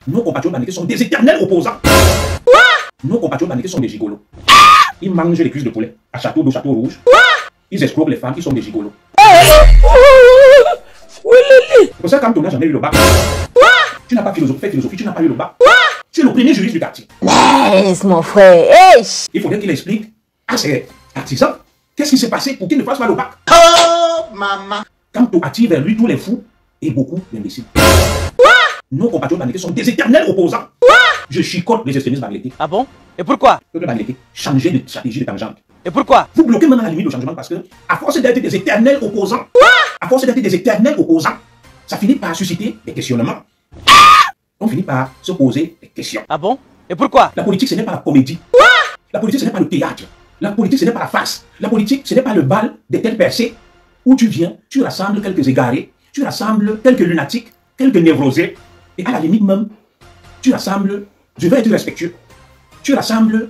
Nos compatriotes bamileke sont des éternels opposants. Nos compatriotes bamileke sont des gigolos. Ils mangent les cuisses de poulet à Château d'eau, Château Rouge. Ils escroquent les femmes, ils sont des gigolos. Pour ça, quand tu n'as jamais eu le bac, tu n'as pas fait philosophie, tu n'as pas eu le bac. Tu es le premier juriste du quartier. Laisse mon frère. Il faudrait qu'il explique à ses artisans qu'est-ce qui s'est passé pour qu'ils ne fassent pas le bac. Oh, maman. Quand tu attires vers lui tous les fous et beaucoup d'imbéciles. Nos compatriotes bamileke sont des éternels opposants. Je chicote les extrémistes bamileke. Ah bon? Et pourquoi? Peuple bamileke, changez de stratégie de tangente. Et pourquoi? Vous bloquez maintenant la limite de changement parce que, à force d'être des éternels opposants, ça finit par susciter des questionnements. On finit par se poser des questions. Ah bon? Et pourquoi? La politique, ce n'est pas la comédie. La politique, ce n'est pas le théâtre. La politique, ce n'est pas la farce. La politique, ce n'est pas le bal des têtes percées où tu viens, tu rassembles quelques égarés, tu rassembles quelques lunatiques, quelques névrosés, et à la limite même, tu rassembles, je vais être respectueux, tu rassembles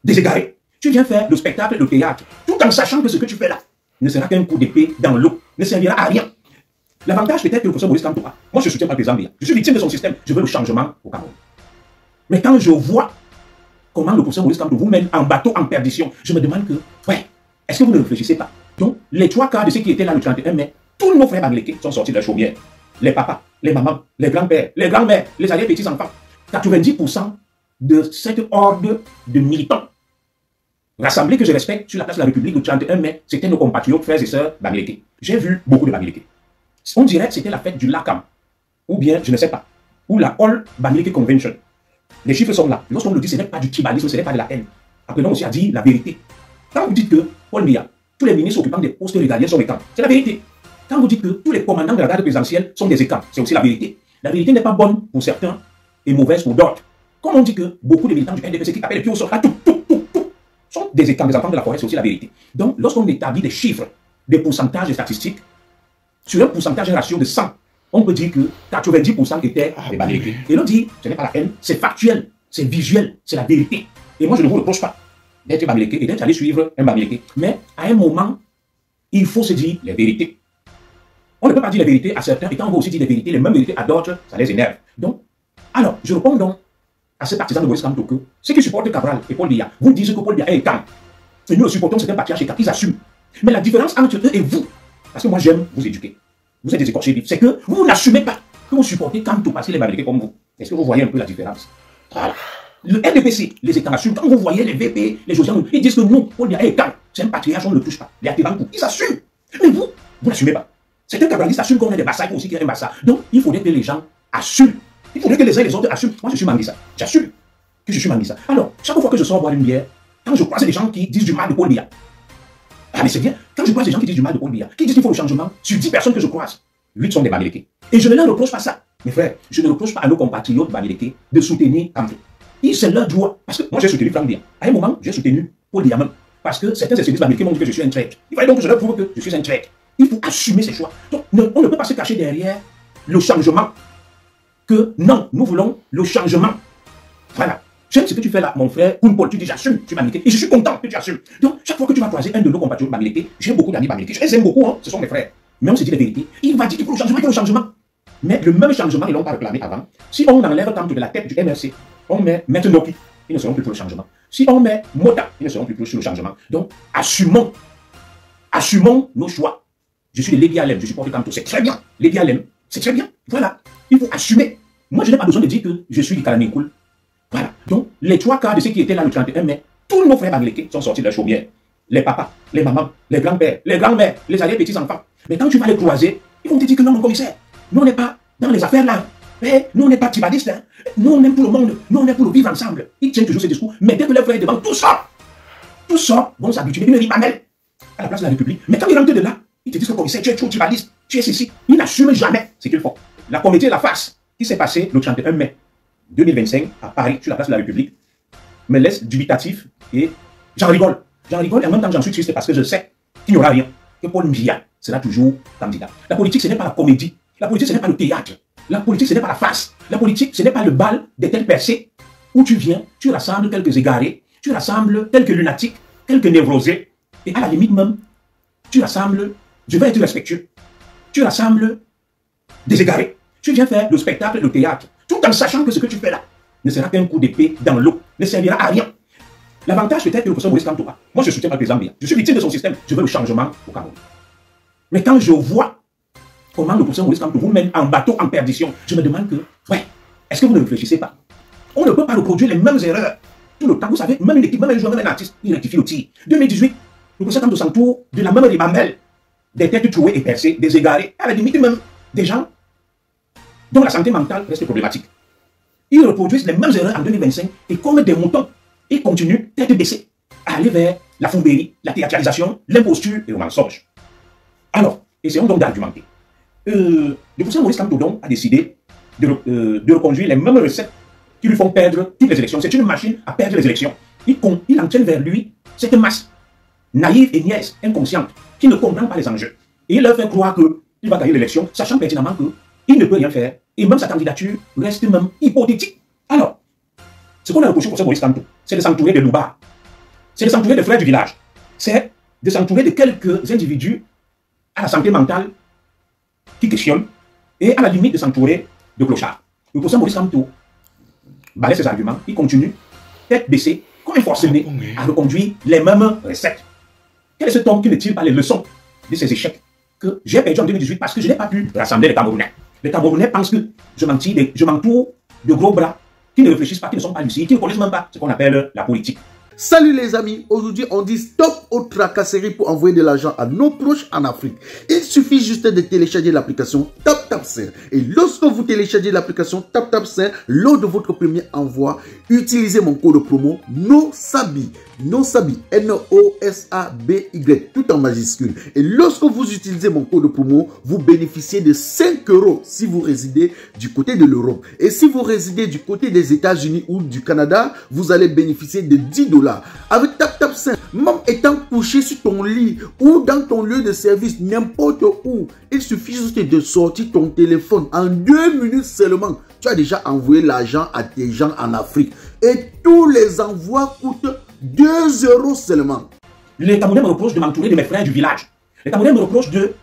des égarés. Tu viens faire le spectacle, le théâtre, tout en sachant que ce que tu fais là ne sera qu'un coup d'épée dans l'eau, ne servira à rien. L'avantage peut-être que le professeur Maurice Kamto a. Moi, je soutiens pas le président Biya. Je suis victime de son système. Je veux le changement au Cameroun. Mais quand je vois comment le professeur Maurice Kamto vous mène en bateau en perdition, je me demande que, ouais, est-ce que vous ne réfléchissez pas? Donc, les 3 quarts de ceux qui étaient là le 31 mai, tous nos frères bamileke sont sortis de la chaumière. Les papas, les mamans, les grands-pères, les grands-mères, les arrière-petits-enfants. 90% de cette horde de militants rassemblés que je respecte sur la place de la République le 31 mai, c'était nos compatriotes, frères et sœurs bamileke. J'ai vu beaucoup de bamileke. On dirait que c'était la fête du Lakam, ou bien, je ne sais pas, ou la All Bamileke Convention. Les chiffres sont là. Lorsqu'on le dit, ce n'est pas du tribalisme, ce n'est pas de la haine. Apprenons aussi à dire la vérité. Quand vous dites que Paul Biya, tous les ministres occupant des postes régaliens sont des camps, c'est la vérité. Quand vous dites que tous les commandants de la garde présidentielle sont des écams, c'est aussi la vérité. La vérité n'est pas bonne pour certains et mauvaise pour d'autres. Comme on dit que beaucoup de militants du NDPC qui tapent les pieds au sol, sont des écams, des enfants de la forêt, c'est aussi la vérité. Donc, lorsqu'on établit des chiffres, des pourcentages, des statistiques, sur un pourcentage, un ratio de 100, on peut dire que 90% étaient des bamileke. Et l'on dit, ce n'est pas la haine, c'est factuel, c'est visuel, c'est la vérité. Et moi, je ne vous reproche pas d'être bamileke et d'être allé suivre un bamileke. Mais à un moment, il faut se dire les vérités. On ne peut pas dire les vérités à certains, et quand on va aussi dire les vérités, les mêmes vérités à d'autres, ça les énerve. Donc, alors, je réponds donc à ces partisans de Maurice Kamto que ceux qui supportent Cabral et Paul Biya vous disent que Paul Biya est camp. Et nous le supportons, c'est un patriarche et camp, ils assument. Mais la différence entre eux et vous, parce que moi j'aime vous éduquer, vous êtes des écorchés vifs, c'est que vous n'assumez pas que vous supportez Kamto parce qu'il est bamileke comme vous. Est-ce que vous voyez un peu la différence? Voilà. Le NDPC, les états assument. Quand vous voyez les VP, les Josiane, ils disent que non, Paul Biya est camp, c'est un patriarche, on ne le touche pas. Les Atébankou, ils assument. Mais vous n'assumez pas. C'est un cabraliste assume qu'on est des Bassailles aussi, qu'il y a un Bassa. Donc, il faudrait que les gens assument. Il faudrait que les uns et les autres assument. Moi, je suis Manguissa. J'assume que je suis Manguissa. Alors, chaque fois que je sors boire une bière, quand je croise des gens qui disent du mal de Paul Biya, ah mais c'est bien, quand je croise des gens qui disent du mal de Paul Biya, qui disent qu'il faut le changement, sur 10 personnes que je croise, 8 sont des bamileke. Et je ne leur reproche pas ça. Mes frères, je ne reproche pas à nos compatriotes bamileke de soutenir Kamto. C'est leur droit. Parce que moi, j'ai soutenu Franck Biya. À un moment, j'ai soutenu Paul Biya même. Parce que certains extrémistes bamileke m'ont dit que je suis un traître. Il fallait donc que je leur prouve que je suis un traître. Il faut assumer ses choix. Donc, on ne peut pas se cacher derrière le changement. Que non, nous voulons le changement. Voilà. J'aime ce que tu fais là, mon frère. Paul, tu dis j'assume, tu es bamileke. Et je suis content que tu assumes. Donc, chaque fois que tu vas croiser un de nos compatriotes bamileke, j'ai beaucoup d'amis bamileke. Je les aime beaucoup, hein, ce sont mes frères. Mais on se dit la vérité. Il va dire qu'il faut le changement, il faut le changement. Mais le même changement, ils ne l'ont pas réclamé avant. Si on enlève Kamto de la tête du MRC, on met Metenoki, ils ne seront plus pour le changement. Si on met Mota, ils ne seront plus pour le changement. Donc, assumons nos choix. Je suis de Lébi Alem, je supporte Kamto, c'est très bien. Lébi Alem, c'est très bien. Voilà. Il faut assumer. Moi, je n'ai pas besoin de dire que je suis du Kalanikoul. Voilà. Donc, les 3 quarts de ceux qui étaient là le 31 mai, tous nos frères bamileke sont sortis de la chaumière. Les papas, les mamans, les grands-pères, les grands-mères, les arrière-petits-enfants. Mais quand tu vas les croiser, ils vont te dire que non, mon commissaire, nous, on n'est pas dans les affaires là. Mais nous, on n'est pas tribalistes. Hein. Nous, on aime tout le monde. Nous, on est pour le vivre ensemble. Ils tiennent toujours ce discours. Mais dès que les frères est devant, tout ça vont s'habituer. Une ribamelle à la place de la République. Mais quand ils rentrent de là, ils te disent que commissaire, tu es trop tribaliste, tu es ceci. Ils n'assument jamais ce qu'ils font. La comédie et la farce qui s'est passée le 31 mai 2025 à Paris, sur la place de la République, me laisse dubitatif et j'en rigole. J'en rigole et en même temps j'en suis triste parce que je sais qu'il n'y aura rien. Que Paul Biya sera toujours candidat. La politique, ce n'est pas la comédie. La politique, ce n'est pas le théâtre. La politique, ce n'est pas la farce. La politique, ce n'est pas le bal des têtes percées où tu viens, tu rassembles quelques égarés, tu rassembles quelques lunatiques, quelques névrosés et à la limite même, tu rassembles, je vais être respectueux, tu rassembles des égarés. Tu viens faire le spectacle, le théâtre. tout en sachant que ce que tu fais là ne sera qu'un coup d'épée dans l'eau, ne servira à rien. L'avantage peut-être que le professeur Maurice Kamto a. Moi, je soutiens pas le président Biya. Je suis victime de son système. Je veux le changement au Cameroun. Mais quand je vois comment le professeur Maurice Kamto vous mène en bateau en perdition, je me demande que, ouais, est-ce que vous ne réfléchissez pas? On ne peut pas reproduire les mêmes erreurs tout le temps. Vous savez, même une équipe, même un joueur, même un artiste, il rectifie au tir. 2018, le professeur Kamto s'entoure de la même ribambelle, des têtes trouées et percées, des égarés, à la limite même des gens dont la santé mentale reste problématique. Ils reproduisent les mêmes erreurs en 2025 et comme des moutons, ils continuent, tête baissée, à aller vers la fourberie, la théâtralisation, l'imposture et le mensonge. Alors, essayons donc d'argumenter. Le professeur Maurice Kamto donc a décidé de reconduire les mêmes recettes qui lui font perdre toutes les élections. C'est une machine à perdre les élections. Il entraîne vers lui cette masse naïve et niaise, inconsciente, qui ne comprend pas les enjeux. Et il leur fait croire qu'il va gagner l'élection, sachant pertinemment qu'il ne peut rien faire. Et même sa candidature reste même hypothétique. Alors, ce qu'on a reproché au professeur Maurice Kamto, c'est de s'entourer de loubards. C'est de s'entourer de frères du village. C'est de s'entourer de quelques individus à la santé mentale qui questionnent et à la limite de s'entourer de clochards. Le professeur Maurice Kamto balaie ses arguments, il continue, tête baissée, comme un forcené, à reconduire les mêmes recettes. Quel est cet homme qui ne tire pas les leçons de ces échecs que j'ai perdu en 2018 parce que je n'ai pas pu rassembler les Camerounais? Les Camerounais pensent que je m'entoure de gros bras qui ne réfléchissent pas, qui ne sont pas lucides, qui ne connaissent même pas ce qu'on appelle la politique. Salut les amis, aujourd'hui on dit stop aux tracasseries pour envoyer de l'argent à nos proches en Afrique. Il suffit juste de télécharger l'application TapTapSend. Et lorsque vous téléchargez l'application TapTapSend, lors de votre premier envoi, utilisez mon code promo NOSABI, N-O-S-A-B-Y, tout en majuscule. Et lorsque vous utilisez mon code promo, vous bénéficiez de 5 € si vous résidez du côté de l'Europe. Et si vous résidez du côté des États-Unis ou du Canada, vous allez bénéficier de 10 $. Avec TapTapSend, même étant couché sur ton lit ou dans ton lieu de service, n'importe où, il suffit juste de sortir ton téléphone. En 2 minutes seulement, tu as déjà envoyé l'argent à tes gens en Afrique. Et tous les envois coûtent 2 € seulement. Les Camerounais me reprochent de m'entourer de mes frères du village. Les Camerounais me reprochent de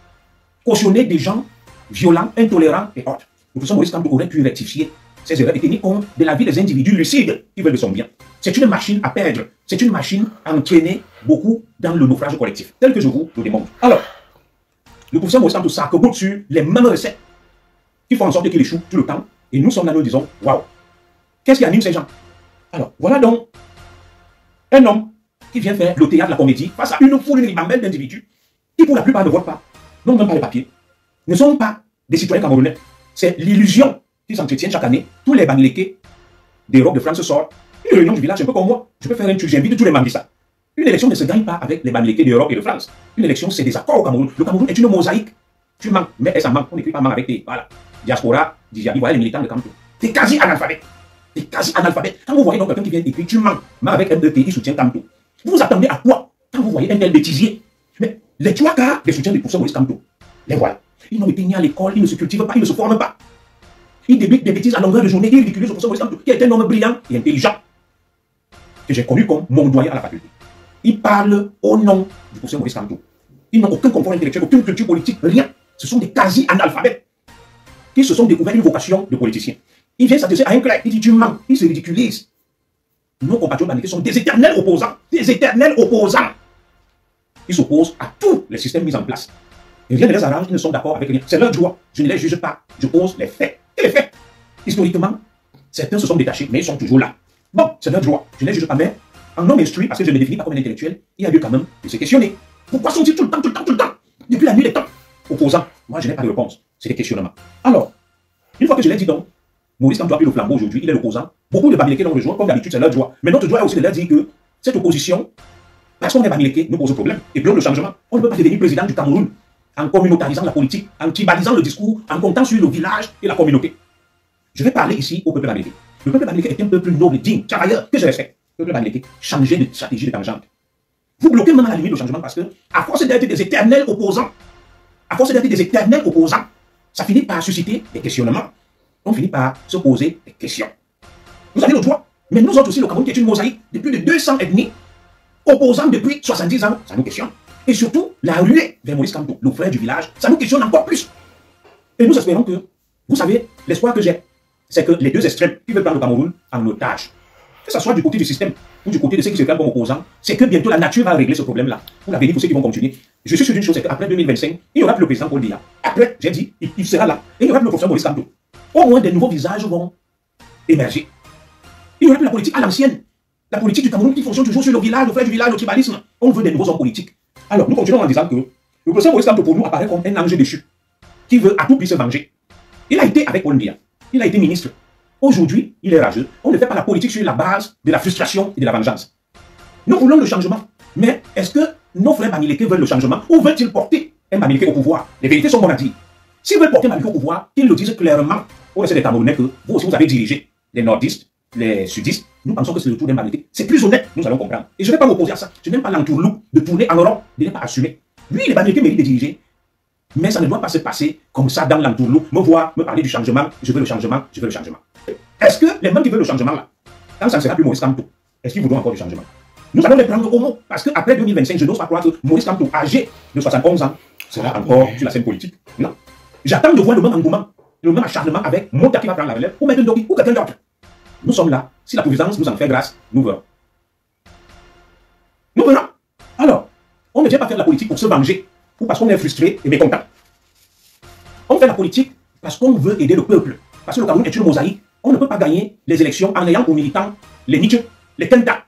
cautionner des gens violents, intolérants et autres. Le professeur Maurice Kamto aurait pu rectifier ces erreurs et tenir compte de la vie des individus lucides qui veulent de son bien. C'est une machine à perdre. C'est une machine à entraîner beaucoup dans le naufrage collectif, tel que je vous le démontre. Alors, le professeur Maurice Kamto s'arc-boute sur les mêmes recettes qui font en sorte qu'il échoue tout le temps. Et nous sommes là, nous disons, waouh, qu'est-ce qui anime ces gens? Alors, voilà donc un homme qui vient faire le théâtre, la comédie, face à une foule, une ribambelle d'individus qui, pour la plupart, ne votent pas, n'ont même pas les papiers, ne sont pas des citoyens camerounais. C'est l'illusion qui s'entretiennent chaque année. Tous les Bamileke d'Europe, de France sortent. Une réunion du village, un peu comme moi. Je peux faire un truc, j'invite tous les Mambissa. Une élection ne se gagne pas avec les Bamileke d'Europe et de France. Une élection, c'est des accords au Cameroun. Le Cameroun est une mosaïque. Tu manques, mais elle s'en manque. On n'écrit pas manque avec tes. Voilà. Diaspora, Diaby, voilà les militants de Kamto. T'es quasi analphabète. T'es quasi analphabète. Quand vous voyez donc quelqu'un qui vient écrire, tu manques, mais avec un pays soutient Kamto. Vous vous attendez à quoi quand vous voyez un tel bêtisier? Mais les 3 quarts des soutiens du professeur Maurice Kamto, les voilà. Ils n'ont été ni à l'école, ils ne se cultivent pas, ils ne se forment pas. Ils débitent des bêtises à longueur de journée, ils ridiculisent le professeur Maurice Kamto, qui est un homme brillant et intelligent, que j'ai connu comme mon doyen à la faculté. Ils parlent au nom du professeur Maurice Kamto. Ils n'ont aucun confort intellectuel, aucune culture politique, rien. Ce sont des quasi-analphabètes qui se sont découverts une vocation de politicien. Ils viennent s'adresser à un clerc, ils disent tu mens, ils se ridiculisent. Nos compatriotes bamileke sont des éternels opposants, des éternels opposants. Ils s'opposent à tous les systèmes mis en place. Et rien ne les arrange, ils ne sont d'accord avec rien. C'est leur droit, je ne les juge pas, je pose les faits. Et les faits, historiquement, certains se sont détachés, mais ils sont toujours là. Bon, c'est leur droit, je ne les juge pas, mais en homme instruit, parce que je ne me définis pas comme un intellectuel, il y a lieu quand même de se questionner. Pourquoi sont-ils tout le temps, depuis la nuit des temps, opposants? Moi, je n'ai pas de réponse, c'est des questionnements. Alors, une fois que je l'ai dit donc, Maurice Kamto a pris le flambeau aujourd'hui, il est l'opposant. Beaucoup de Bamileke l'ont rejoint, comme d'habitude, c'est leur droit. Mais notre droit est aussi de leur dire que cette opposition, parce qu'on est Bamileke, nous pose problème. Et puis on le changement. On ne peut pas devenir président du Cameroun en communautarisant la politique, en tribalisant le discours, en comptant sur le village et la communauté. Je vais parler ici au peuple Bamileke. Le peuple Bamileke est un peuple noble, digne, travailleur, que je respecte. Le peuple Bamileke, changez de stratégie de tangente. Vous bloquez même à la limite le changement parce que, à force d'être des éternels opposants, ça finit par susciter des questionnements. On finit par se poser des questions. Vous avez le droit, mais nous autres aussi, le Cameroun qui est une mosaïque de plus de 200 ethnies, opposants depuis 70 ans, ça nous questionne. Et surtout, la ruée vers Maurice Kamto, le frère du village, ça nous questionne encore plus. Et nous espérons que, vous savez, l'espoir que j'ai, c'est que les deux extrêmes qui veulent prendre le Cameroun en otage, que ce soit du côté du système ou du côté de ceux qui se prennent comme opposants, c'est que bientôt la nature va régler ce problème-là. Pour l'avenir, pour ceux qui vont continuer. Je suis sûr d'une chose, c'est qu'après 2025, il y aura plus le président Paul Biya. Après, j'ai dit, il sera là. Et il y aura plus le professeur Maurice Kamto. Au moins, des nouveaux visages vont émerger. Il n'y aura plus la politique à l'ancienne. La politique du Cameroun qui fonctionne toujours sur le village, le frère du village, le tribalisme. On veut des nouveaux hommes politiques. Alors, nous continuons en disant que le professeur Maurice Kamto, pour nous, apparaît comme un ange déchu qui veut à tout prix se venger. Il a été avec Paul Biya. Il a été ministre. Aujourd'hui, il est rageux. On ne fait pas la politique sur la base de la frustration et de la vengeance. Nous voulons le changement. Mais est-ce que nos frères Bamileke veulent le changement ou veulent-ils porter un Bamileke au pouvoir? Les vérités sont bonnes à dire. S'ils veulent porter Bamileke au pouvoir, qu'ils le disent clairement au reste des Camerounais que vous aussi vous avez dirigé les nordistes, les sudistes. Nous pensons que c'est le tour d'un Bamileke. C'est plus honnête, nous allons comprendre. Et je ne vais pas m'opposer à ça. Je n'aime pas l'entourloupe de tourner en rond, de ne pas assumer. Lui, les Bamileke méritent de diriger. Mais ça ne doit pas se passer comme ça dans l'entourloupe. Me voir, me parler du changement. Je veux le changement, je veux le changement. Est-ce que les mêmes qui veulent le changement là, quand ça ne sera plus Maurice Kamto, est-ce qu'ils voudront encore du changement? Nous allons les prendre au mot. Parce qu'après 2025, je n'ose pas croire que Maurice Kamto, âgé de 71 ans, sera encore sur la scène politique. Non. J'attends de voir le même engouement, le même acharnement avec Mota qui va prendre la relève, ou Maître Ndoki, ou quelqu'un d'autre. Nous sommes là. Si la providence nous en fait grâce, nous verrons. Nous verrons. Alors, on ne vient pas faire la politique pour se venger, ou parce qu'on est frustré et mécontent. On fait la politique parce qu'on veut aider le peuple. Parce que le Cameroun est une mosaïque. On ne peut pas gagner les élections en ayant aux militants les Nietzsche, les Kenta,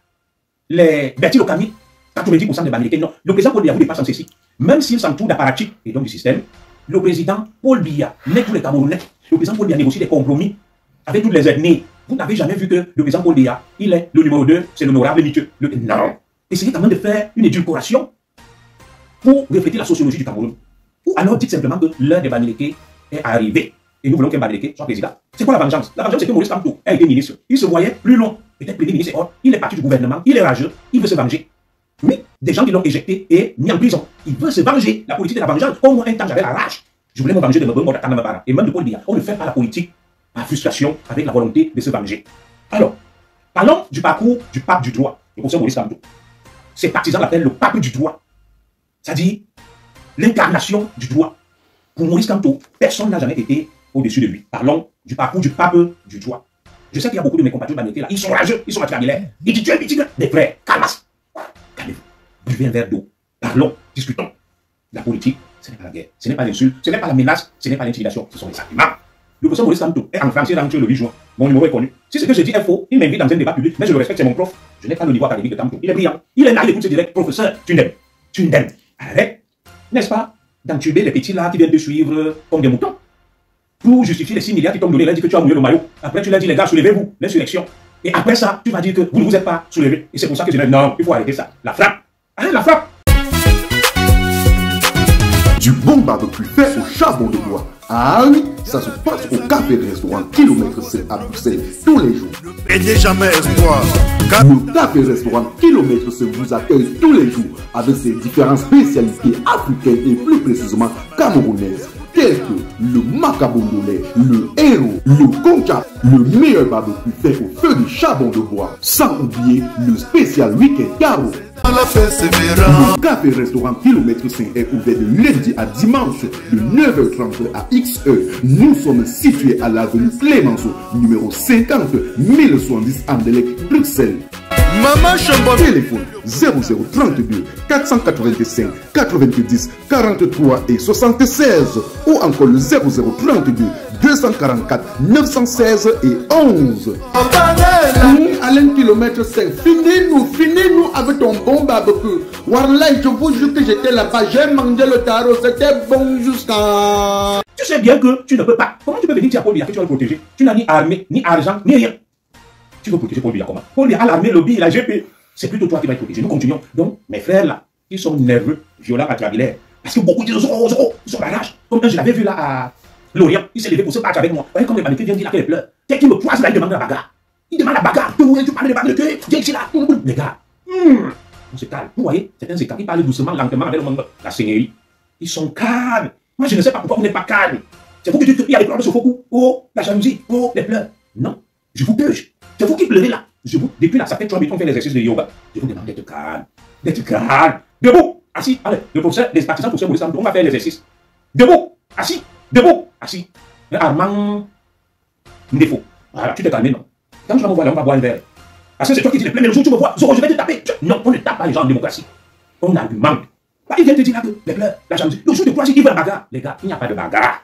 les Bertil Okami, 90% des Bamileke. Non, le président Paul Biya vous dépasse en ceci. Même s'il s'entoure d'apparatchiks et donc du système, le président Paul Biya n'est tous les Camerounais. Le président Paul Biya négocie des compromis avec toutes les ethnies. Vous n'avez jamais vu que le président Paul Biya, il est le numéro 2, c'est l'honorable Nietzsche. Non. Essayez quand même de faire une édulcoration pour refléter la sociologie du Cameroun. Ou alors dites simplement que l'heure des Bamileke est arrivée. Et nous voulons qu'un Bamileke soit président. C'est quoi la vengeance? La vengeance, c'est que Maurice Kamto a été ministre. Il se voyait plus long. Peut-être premier ministre et autres. Il est parti du gouvernement. Il est rageux. Il veut se venger. Mais des gens qui l'ont éjecté et mis en prison. Il veut se venger. La politique de la vengeance. Au moins un temps, j'avais la rage. Je voulais me venger de Mbembo Dakanamabara. Et même de Paul Biya. On ne fait pas la politique par frustration avec la volonté de se venger. Alors, parlons du parcours du pape du droit. Le professeur Maurice Kamto. Ses partisans l'appellent le pape du droit. C'est-à-dire l'incarnation du droit. Pour Maurice Kamto, personne n'a jamais été au-dessus de lui. Parlons du parcours du pape du droit. Je sais qu'il y a beaucoup de mes compatriotes Bamileke là. Ils sont rageux, ils sont attrabulaires. Ils disent Dieu, mes frères, calmas. Calmez-vous. Buvez un verre d'eau. Parlons, discutons. La politique, ce n'est pas la guerre, ce n'est pas l'insulte, ce n'est pas la menace, ce n'est pas l'intimidation, ce sont les arguments. Le professeur Maurice Kamto est en France, il est rentré le 8 juin. Mon numéro est connu. Si ce que je dis est faux, il m'invite dans un débat public, mais je le respecte, c'est mon prof. Je n'ai pas le niveau académique de Kamto. Il est brillant. Il est là, il écoute ce direct. Professeur, tu n'aimes. Tu n'aimes. Arrête. N'est-ce pas? D'entuber les petits là qui viennent te suivre comme des moutons. Pour justifier les 6 milliards qui t'ont donné, il a dit que tu as mouillé le maillot. Après, tu l'as dit, les gars, soulevez-vous, l'insurrection. Et après ça, tu vas dire que vous ne vous êtes pas soulevés. Et c'est pour ça que je dis non, il faut arrêter ça. La frappe. Arrête la frappe. Du bon barbecue fait au charbon de bois. Ah oui, ça se passe au café restaurant Kilomètre C à Bruxelles tous les jours. Et n'est jamais espoir. Le café restaurant Kilomètre C vous accueille tous les jours avec ses différentes spécialités africaines et plus précisément camerounaises. Tels que le macabondolais, le héros, le concha, le meilleur barbecue fait au feu de charbon de bois. Sans oublier le spécial week-end carreau. Le café restaurant Kilomètre 5 est ouvert de lundi à dimanche de 9h30 à XE. Nous sommes situés à l'avenue Clémenceau, numéro 50 1070 Anderlecht, Bruxelles. Maman Chambon. Téléphone 0032 485 90 43 et 76 ou encore le 0032 244 916 et 11. Alain Kilomètre 5, finis-nous avec ton bon barbecue. Warlai, je vous jure que j'étais là-bas, j'ai mangé le tarot, c'était bon jusqu'à... Tu sais bien que tu ne peux pas. Comment tu peux venir dire à Paul Biya que tu vas le protéger? Tu n'as ni armée, ni argent, ni rien. Tu veux protéger Paul Biya comment? Paul Biya a l'armée, le et la GP. C'est plutôt toi qui vas être protégé. Nous continuons. Donc, mes frères là, ils sont nerveux, violents, attrabilaires. Parce que beaucoup disent Zoro, ils sont la rage. Comme un, je l'avais vu là à Lorient, il s'est levé pour se battre avec moi. Vous voyez comme les Bamileke viennent dire là qu'il pleure. Dès qu'il me poise là, il demande la bagarre. Il demande la bagarre. Tu parles de Bamileke, viens ici là. Les gars, on se calme. Vous voyez, certains écarts, ils parlent doucement, lentement avec le monde. La seigneurie. Ils sont calmes. Moi, je ne sais pas pourquoi vous n'êtes pas calme. C'est vous qui dites qu'il y a des pleurs de Sofoku. Oh, la jalousie. Oh, les pleurs. Non, je vous purge. C'est vous qui pleurez là. Depuis là, ça fait 3 minutes qu'on fait l'exercice de yoga. Je vous demande d'être calme. D'être calme. Debout. Assis. Allez, le professeur, les partisans pour Maurice Kamto, on va faire l'exercice. Debout. Assis. Debout. Assis. Mais Armand défaut. Voilà, tu t'es calmé, non? Quand tu vas me voir là, on va boire un verre. Parce que c'est toi qui dis le plein, mais le jour où tu me vois, Zoro, je vais te taper. Non, on ne tape pas les gens en démocratie. On argumente. Il vient te dire là que les pleurs, la jalousie, le jour de croisière, il veut la bagarre. Les gars, il n'y a pas de bagarre.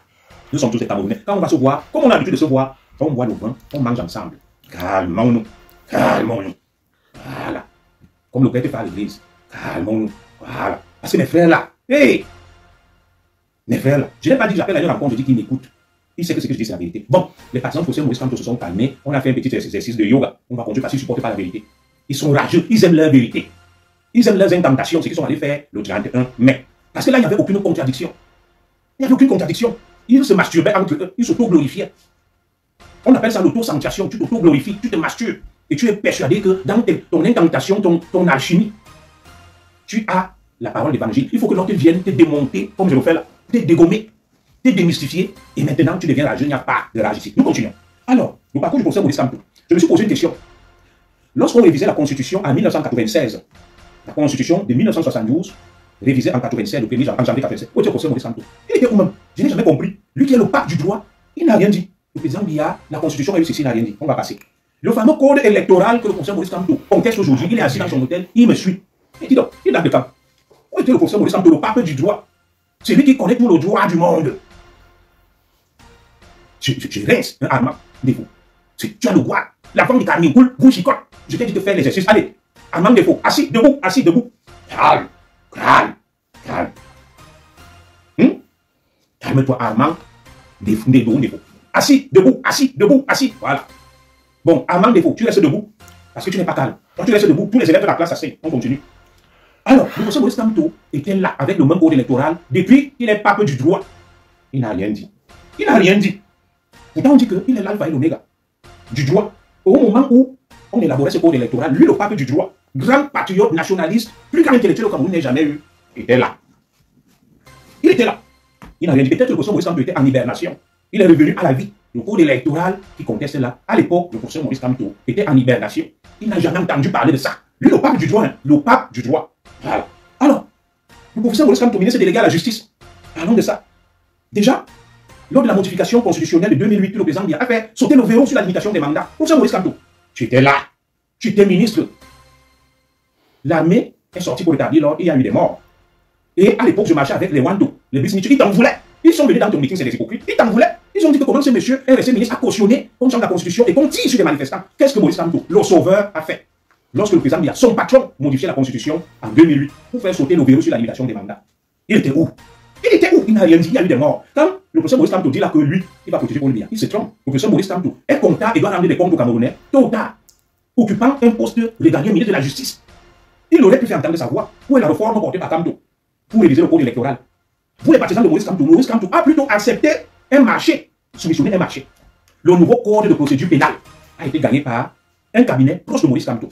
Nous sommes tous des Camerounais. Quand on va se voir, comme on a l'habitude de se voir, on boit le vin, on mange ensemble. Calmons-nous. Calmons-nous. Voilà. Comme le père te fait à l'église. Calmons-nous. Voilà. Parce que mes frères là, hey! Mes frères là, je n'ai pas dit que j'appelle à une rencontre, je dis qu'ils m'écoutent. Il sait que ce que je dis, c'est la vérité. Bon, les partisans de Maurice Kamto se sont calmés. On a fait un petit exercice de yoga. On va continuer parce qu'ils ne supportent pas la vérité. Ils sont rageux, ils aiment leur vérité. Ils aiment leurs incantations, c'est qu'ils sont allés faire le 31 mai. Parce que là, il n'y avait aucune contradiction. Il n'y avait aucune contradiction. Ils se masturbaient entre eux, ils s'auto-glorifiaient. On appelle ça l'auto-sanctiation. Tu t'auto-glorifies, tu te masturbes. Et tu es persuadé que dans ton incantation, ton alchimie, tu as la parole d'évangile. Il faut que l'autre vienne te démonter, comme je le fais là, te dégommer, te démystifier. Et maintenant, tu deviens rageux. Il n'y a pas de rage ici. Nous continuons. Alors, le parcours du professeur Maurice Kamto. Je me suis posé une question. Lorsqu'on révisait la Constitution en 1996, la Constitution de 1972, révisée en 1996, le 1er janvier 1996, où était le professeur Maurice Kamto? Il était où même? Je n'ai jamais compris. Lui qui est le pape du droit, il n'a rien dit. Le président Biya, la Constitution a eu ceci, il n'a rien dit. On va passer. Le fameux code électoral que le professeur Maurice Kamto conteste aujourd'hui, il est assis dans son hôtel, il me suit. Il dit donc, il date de quand? Où était le professeur Maurice Kamto, le pape du droit? C'est lui qui connaît tout le droit du monde. Je reste un Armand Défaut. Tu as le droit. La femme de Carmine coule, vous chicote. Je t'ai dit de faire l'exercice. Allez, Armand Défaut. Assis, debout, assis, debout. Calme, calme, calme. Calme-toi, Armand Défaut. Assis, debout, assis, debout, assis. Voilà. Bon, Armand Défaut, tu restes debout parce que tu n'es pas calme. Quand tu restes debout, tous les élèves de la classe s'asseyent. On continue. Alors, le professeur Maurice Kamto était là avec le même code électoral depuis qu'il est pape du droit. Il n'a rien dit. Il n'a rien dit. Pourtant, on dit qu'il est l'alpha et l'oméga du droit. Au moment où on élaborait ce code électoral, lui, le pape du droit, grand patriote nationaliste, plus grand intellectuel au Cameroun n'ait jamais eu, était là. Il était là. Il n'a rien dit. Peut-être que le professeur Maurice Kamto était en hibernation. Il est revenu à la vie. Le code électoral qui conteste là, à l'époque, le professeur Maurice Kamto était en hibernation. Il n'a jamais entendu parler de ça. Lui, le pape du droit, hein, le pape du droit. Voilà. Alors, le professeur Maurice Kamto, ministre délégué à la justice, parlons de ça. Déjà, lors de la modification constitutionnelle de 2008, le président Biya a fait sauter le verrou sur la limitation des mandats. Professeur Maurice Kamto, tu étais là. Tu étais ministre. L'armée est sortie pour rétablir l'ordre et il y a eu des morts. Et à l'époque, je marchais avec les Wando, les Bismitu, ils t'en voulaient. Ils sont venus dans ton meeting, c'est des hypocrites. Ils t'en voulaient. Ils ont dit que comment ce monsieur est resté ministre, a cautionné, on change la constitution et qu'on tire sur les manifestants. Qu'est-ce que Maurice Kamto, le sauveur, a fait? Lorsque le président Biya, son patron, modifiait la constitution en 2008 pour faire sauter le verrou sur la limitation des mandats. Il était où? Il était où? Il n'a rien dit, il y a eu des morts. Quand le professeur Maurice Kamto dit là que lui, il va protéger pour le Biya, il se trompe. Le professeur Maurice Kamto est comptable et doit rendre des comptes aux Camerounais, tôt ou tard, occupant un poste régalien ministre de la Justice. Il aurait pu faire entendre sa voix. Où est la réforme portée par Kamto pour réviser le code électoral? Vous les partisans de Maurice Kamto a plutôt accepté un marché, soumissionné un marché. Le nouveau code de procédure pénale a été gagné par un cabinet proche de Maurice Kamto.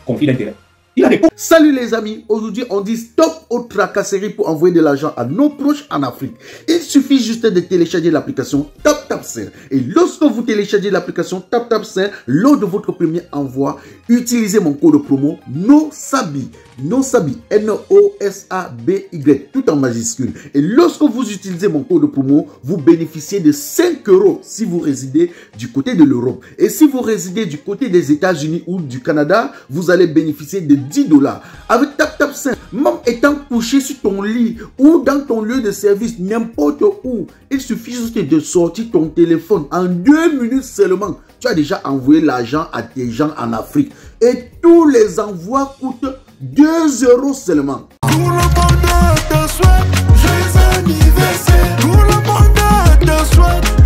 Conflit d'intérêt. Il a des... Salut les amis, aujourd'hui on dit stop aux tracasseries pour envoyer de l'argent à nos proches en Afrique. Il suffit juste de télécharger l'application TapTapSend. Et lorsque vous téléchargez l'application TapTapSend, lors de votre premier envoi, utilisez mon code promo NOSABI. NOSABI, N-O-S-A-B-Y, tout en majuscule. Et lorsque vous utilisez mon code promo, vous bénéficiez de 5 € si vous résidez du côté de l'Europe. Et si vous résidez du côté des États-Unis ou du Canada, vous allez bénéficier de 10 $. Avec TapTapSend, même étant couché sur ton lit ou dans ton lieu de service, n'importe où, il suffit juste de sortir ton téléphone. En 2 minutes seulement, tu as déjà envoyé l'argent à tes gens en Afrique. Et tous les envois coûtent 2 € seulement. Tout le monde te souhaite joyeux anniversaire. Tout le monde te souhaite